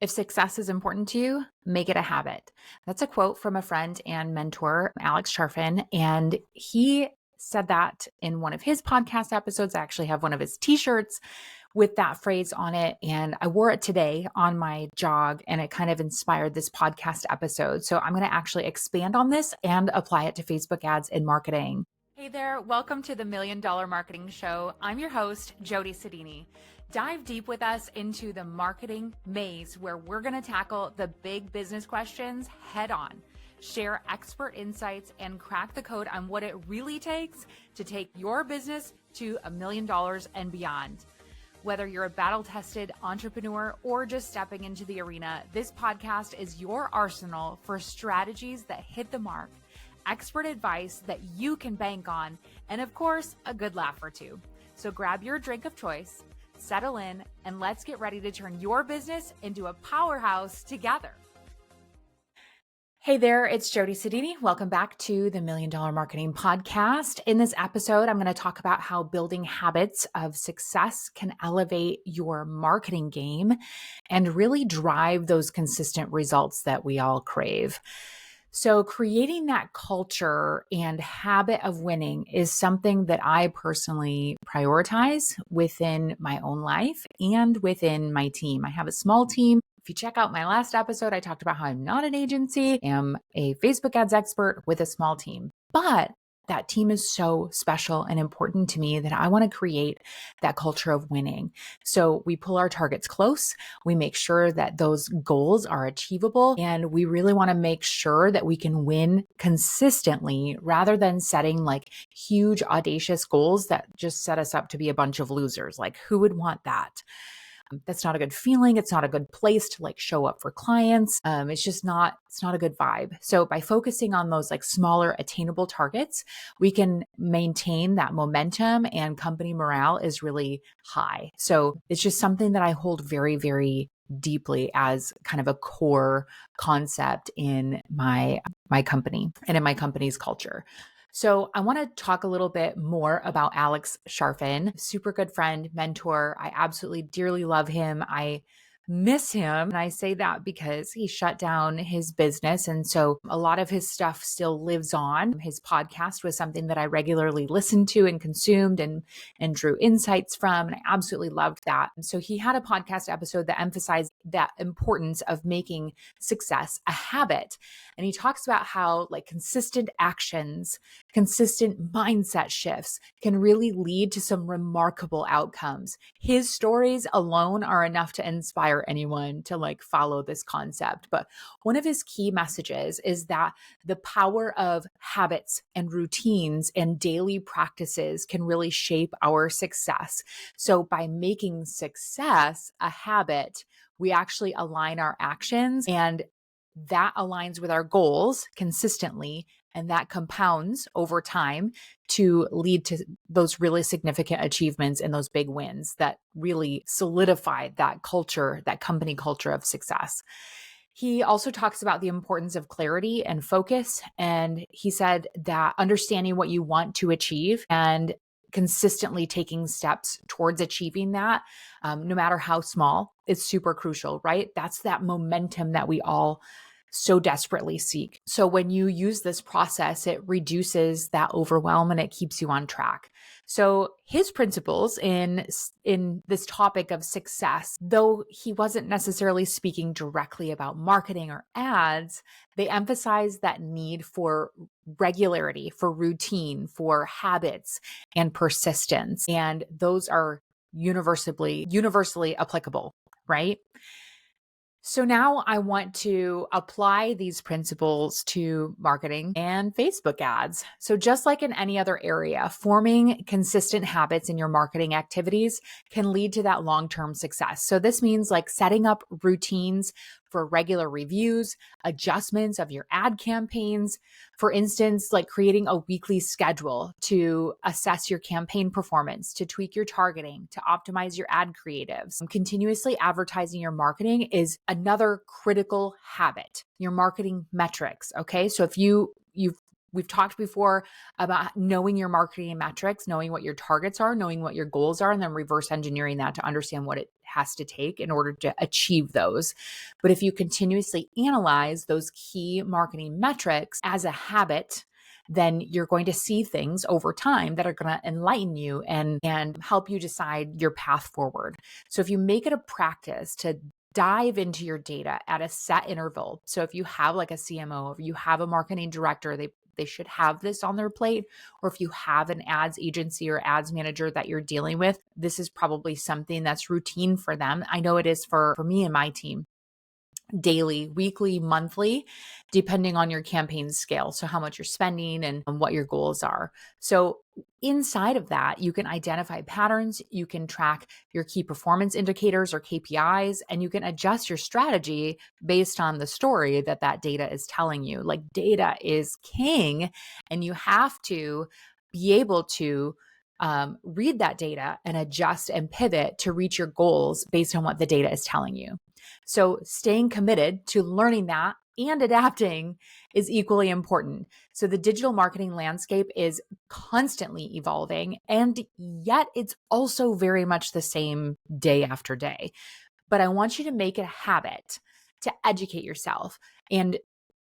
If success is important to you, make it a habit. That's a quote from a friend and mentor, Alex Charfin. And he said that in one of his podcast episodes. I actually have one of his t shirts with that phrase on it. And I wore it today on my jog, and it kind of inspired this podcast episode. So I'm going to actually expand on this and apply it to Facebook ads and marketing. Hey there, welcome to the $1 Million Marketing Show. I'm your host, Jody Sedini. Dive deep with us into the marketing maze where we're going to tackle the big business questions head on, share expert insights, and crack the code on what it really takes to take your business to $1 million and beyond. Whether you're a battle-tested entrepreneur or just stepping into the arena, this podcast is your arsenal for strategies that hit the mark, expert advice that you can bank on, and of course, a good laugh or two. So grab your drink of choice, settle in, and let's get ready to turn your business into a powerhouse together. Hey there, it's Jody Sedini. Welcome back to the $1 Million Marketing Podcast. In this episode, I'm going to talk about how building habits of success can elevate your marketing game and really drive those consistent results that we all crave. So creating that culture and habit of winning is something that I personally prioritize within my own life and within my team. I have a small team. If you check out my last episode, I talked about how I'm not an agency, I'm a Facebook ads expert with a small team. But that team is so special and important to me that I want to create that culture of winning. So we pull our targets close. We make sure that those goals are achievable. And we really want to make sure that we can win consistently rather than setting like huge, audacious goals that just set us up to be a bunch of losers. Like, who would want that? That's not a good feeling. It's not a good place to like show up for clients. It's not a good vibe. So by focusing on those like smaller attainable targets, we can maintain that momentum and company morale is really high. So it's just something that I hold very, very deeply as kind of a core concept in my company and in my company's culture. So I want to talk a little bit more about Alex Charfin, super good friend, mentor. I absolutely dearly love him. I miss him. And I say that because he shut down his business. And so a lot of his stuff still lives on. His podcast was something that I regularly listened to and consumed and drew insights from. And I absolutely loved that. And so he had a podcast episode that emphasized that importance of making success a habit. And he talks about how like consistent actions, consistent mindset shifts can really lead to some remarkable outcomes. His stories alone are enough to inspire anyone to like follow this concept. But one of his key messages is that the power of habits and routines and daily practices can really shape our success. So by making success a habit, we actually align our actions, and that aligns with our goals consistently, and that compounds over time to lead to those really significant achievements and those big wins that really solidify that culture, that company culture of success. He also talks about the importance of clarity and focus. And he said that understanding what you want to achieve and consistently taking steps towards achieving that, no matter how small, is super crucial, right? That's that momentum that we all so desperately seek. So when you use this process, it reduces that overwhelm and it keeps you on track. So his principles in this topic of success, though he wasn't necessarily speaking directly about marketing or ads, they emphasize that need for regularity, for routine, for habits and persistence. And those are universally applicable, right? So now I want to apply these principles to marketing and Facebook ads. So just like in any other area, forming consistent habits in your marketing activities can lead to that long-term success. So this means like setting up routines for regular reviews, adjustments of your ad campaigns. For instance, like creating a weekly schedule to assess your campaign performance, to tweak your targeting, to optimize your ad creatives. Continuously advertising your marketing is another critical habit. Your marketing metrics, okay? So if we've talked before about knowing your marketing metrics, knowing what your targets are, knowing what your goals are, and then reverse engineering that to understand has to take in order to achieve those. But if you continuously analyze those key marketing metrics as a habit, then you're going to see things over time that are going to enlighten you and help you decide your path forward. So if you make it a practice to dive into your data at a set interval. So if you have like a CMO, if you have a marketing director, they should have this on their plate. Or if you have an ads agency or ads manager that you're dealing with, this is probably something that's routine for them. I know it is for me and my team. Daily, weekly, monthly, depending on your campaign scale. So how much you're spending and what your goals are. So inside of that, you can identify patterns, you can track your key performance indicators or KPIs, and you can adjust your strategy based on the story that data is telling you. Like, data is king, and you have to be able to read that data and adjust and pivot to reach your goals based on what the data is telling you. So staying committed to learning that and adapting is equally important. So the digital marketing landscape is constantly evolving, and yet it's also very much the same day after day. But I want you to make it a habit to educate yourself and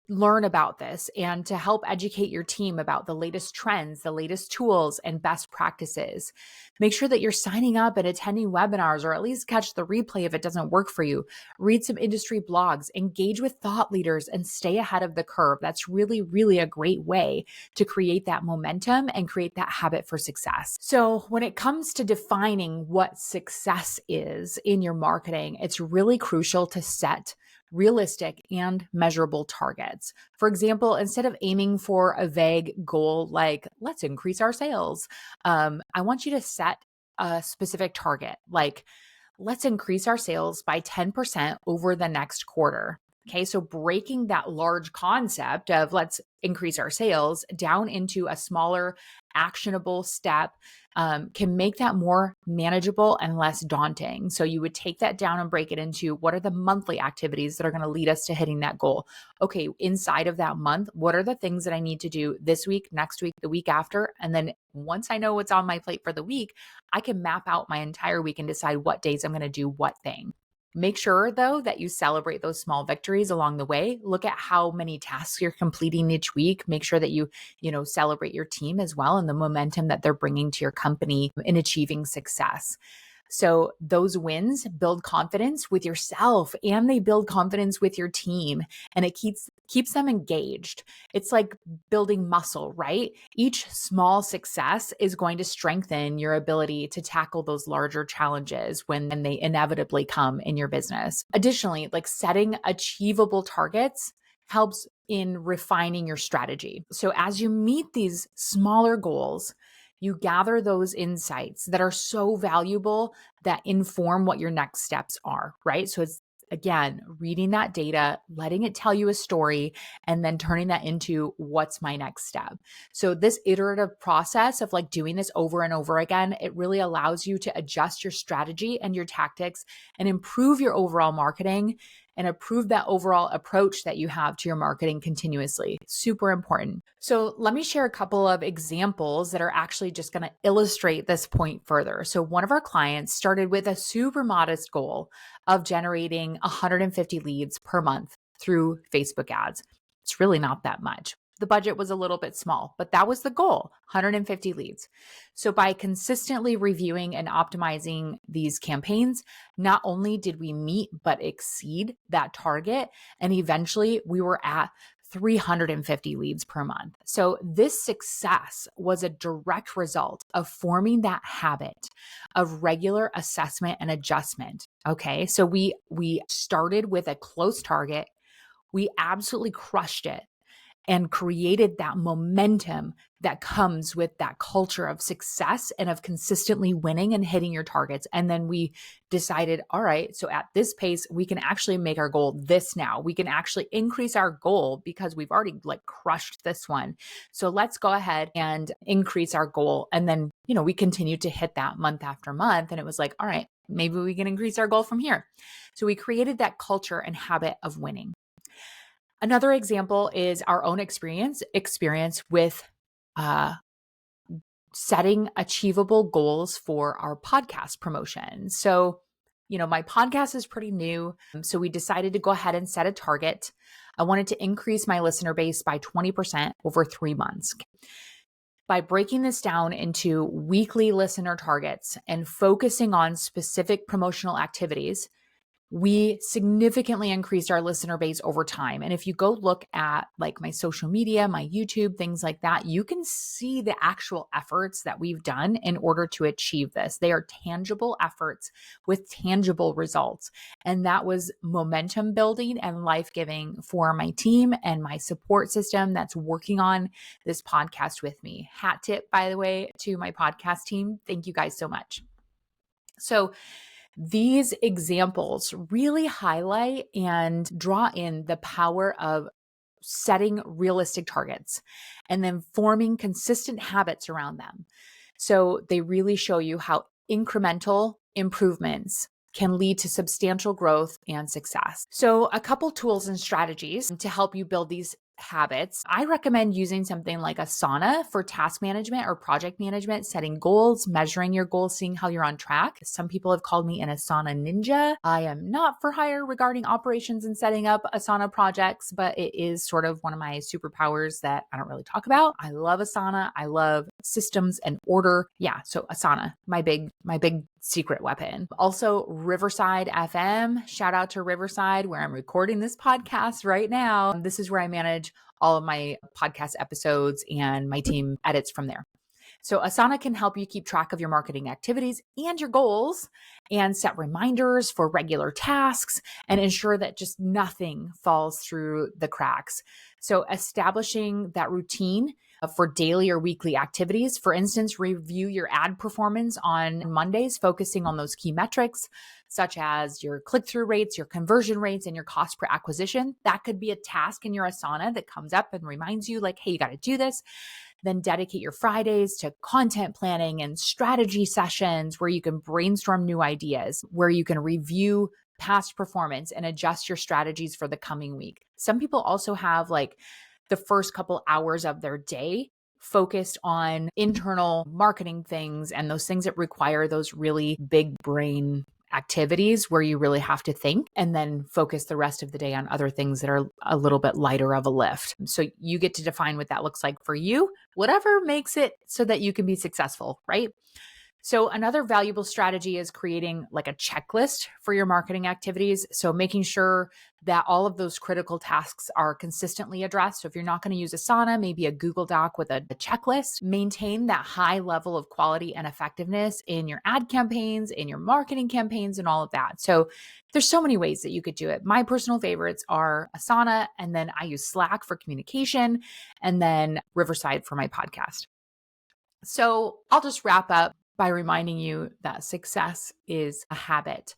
learn about this, and to help educate your team about the latest trends, the latest tools, and best practices. Make sure that you're signing up and attending webinars, or at least catch the replay if it doesn't work for you. Read some industry blogs, engage with thought leaders, and stay ahead of the curve. That's really, really a great way to create that momentum and create that habit for success. So when it comes to defining what success is in your marketing, it's really crucial to set realistic and measurable targets. For example, instead of aiming for a vague goal like, let's increase our sales, I want you to set a specific target, like, let's increase our sales by 10% over the next quarter. Okay, so breaking that large concept of let's increase our sales down into a smaller, actionable step can make that more manageable and less daunting. So you would take that down and break it into, what are the monthly activities that are going to lead us to hitting that goal? Okay, inside of that month, what are the things that I need to do this week, next week, the week after? And then once I know what's on my plate for the week, I can map out my entire week and decide what days I'm going to do what thing. Make sure, though, that you celebrate those small victories along the way. Look at how many tasks you're completing each week. Make sure that you celebrate your team as well and the momentum that they're bringing to your company in achieving success. So those wins build confidence with yourself, and they build confidence with your team, and it keeps them engaged. It's like building muscle, right? Each small success is going to strengthen your ability to tackle those larger challenges when they inevitably come in your business. Additionally, like, setting achievable targets helps in refining your strategy. So as you meet these smaller goals, you gather those insights that are so valuable that inform what your next steps are, right? So it's, again, reading that data, letting it tell you a story, and then turning that into, what's my next step? So this iterative process of like doing this over and over again, it really allows you to adjust your strategy and your tactics and improve your overall marketing and improve that overall approach that you have to your marketing continuously. Super important. So let me share a couple of examples that are actually just going to illustrate this point further. So one of our clients started with a super modest goal of generating 150 leads per month through Facebook ads. It's really not that much. The budget was a little bit small, but that was the goal, 150 leads. So by consistently reviewing and optimizing these campaigns, not only did we meet but exceed that target, and eventually we were at 350 leads per month. So this success was a direct result of forming that habit of regular assessment and adjustment. Okay, so we started with a close target. We absolutely crushed it and created that momentum that comes with that culture of success and of consistently winning and hitting your targets. And then we decided, all right, so at this pace, we can actually make our goal this now. We can actually increase our goal because we've already like crushed this one. So let's go ahead and increase our goal. And then, we continued to hit that month after month. And it was like, all right, maybe we can increase our goal from here. So we created that culture and habit of winning. Another example is our own experience with setting achievable goals for our podcast promotion. So, my podcast is pretty new. So we decided to go ahead and set a target. I wanted to increase my listener base by 20% over 3 months. By breaking this down into weekly listener targets and focusing on specific promotional activities, we significantly increased our listener base over time. And if you go look at like my social media, my YouTube, things like that, you can see the actual efforts that we've done in order to achieve this. They are tangible efforts with tangible results. And that was momentum building and life-giving for my team and my support system that's working on this podcast with me. Hat tip, by the way, to my podcast team. Thank you guys so much. So these examples really highlight and draw in the power of setting realistic targets and then forming consistent habits around them. So they really show you how incremental improvements can lead to substantial growth and success. So a couple tools and strategies to help you build these habits. I recommend using something like Asana for task management or project management, setting goals, measuring your goals, seeing how you're on track. Some people have called me an Asana ninja. I am not for hire regarding operations and setting up Asana projects, but it is sort of one of my superpowers that I don't really talk about. I love Asana. I love systems and order. Yeah, so Asana, my big secret weapon. Also, Riverside FM. Shout out to Riverside, where I'm recording this podcast right now. This is where I manage all of my podcast episodes and my team edits from there. So Asana can help you keep track of your marketing activities and your goals and set reminders for regular tasks and ensure that just nothing falls through the cracks. So establishing that routine for daily or weekly activities. For instance, review your ad performance on Mondays, focusing on those key metrics, such as your click-through rates, your conversion rates, and your cost per acquisition. That could be a task in your Asana that comes up and reminds you like, hey, you got to do this. Then dedicate your Fridays to content planning and strategy sessions where you can brainstorm new ideas, where you can review past performance and adjust your strategies for the coming week. Some people also have like the first couple hours of their day focused on internal marketing things and those things that require those really big brain activities where you really have to think, and then focus the rest of the day on other things that are a little bit lighter of a lift. So you get to define what that looks like for you, whatever makes it so that you can be successful, right? So another valuable strategy is creating like a checklist for your marketing activities. So making sure that all of those critical tasks are consistently addressed. So if you're not going to use Asana, maybe a Google Doc with a checklist. Maintain that high level of quality and effectiveness in your ad campaigns, in your marketing campaigns, and all of that. So there's so many ways that you could do it. My personal favorites are Asana, and then I use Slack for communication, and then Riverside for my podcast. So I'll just wrap up by reminding you that success is a habit.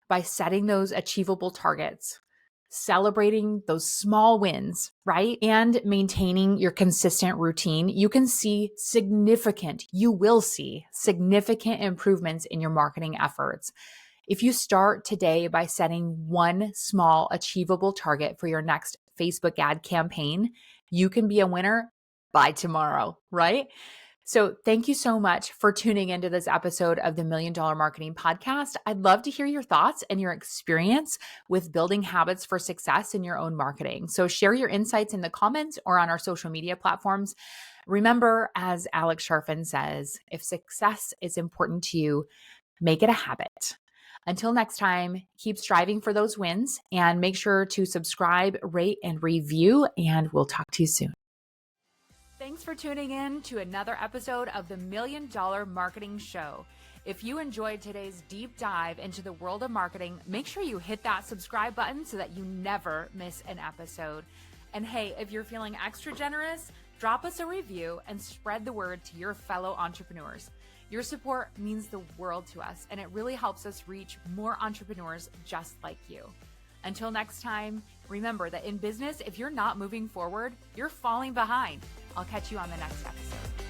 By setting those achievable targets, celebrating those small wins, right? And maintaining your consistent routine, you will see significant improvements in your marketing efforts. If you start today by setting one small achievable target for your next Facebook ad campaign, you can be a winner by tomorrow, right? So thank you so much for tuning into this episode of the $1 Million Marketing Podcast. I'd love to hear your thoughts and your experience with building habits for success in your own marketing. So share your insights in the comments or on our social media platforms. Remember, as Alex Sharfin says, if success is important to you, make it a habit. Until next time, keep striving for those wins and make sure to subscribe, rate, and review, and we'll talk to you soon. Thanks for tuning in to another episode of the $1 Million Marketing Show. If you enjoyed today's deep dive into the world of marketing, make sure you hit that subscribe button so that you never miss an episode. And hey, if you're feeling extra generous, drop us a review and spread the word to your fellow entrepreneurs. Your support means the world to us, and it really helps us reach more entrepreneurs just like you. Until next time, remember that in business, if you're not moving forward, you're falling behind. I'll catch you on the next episode.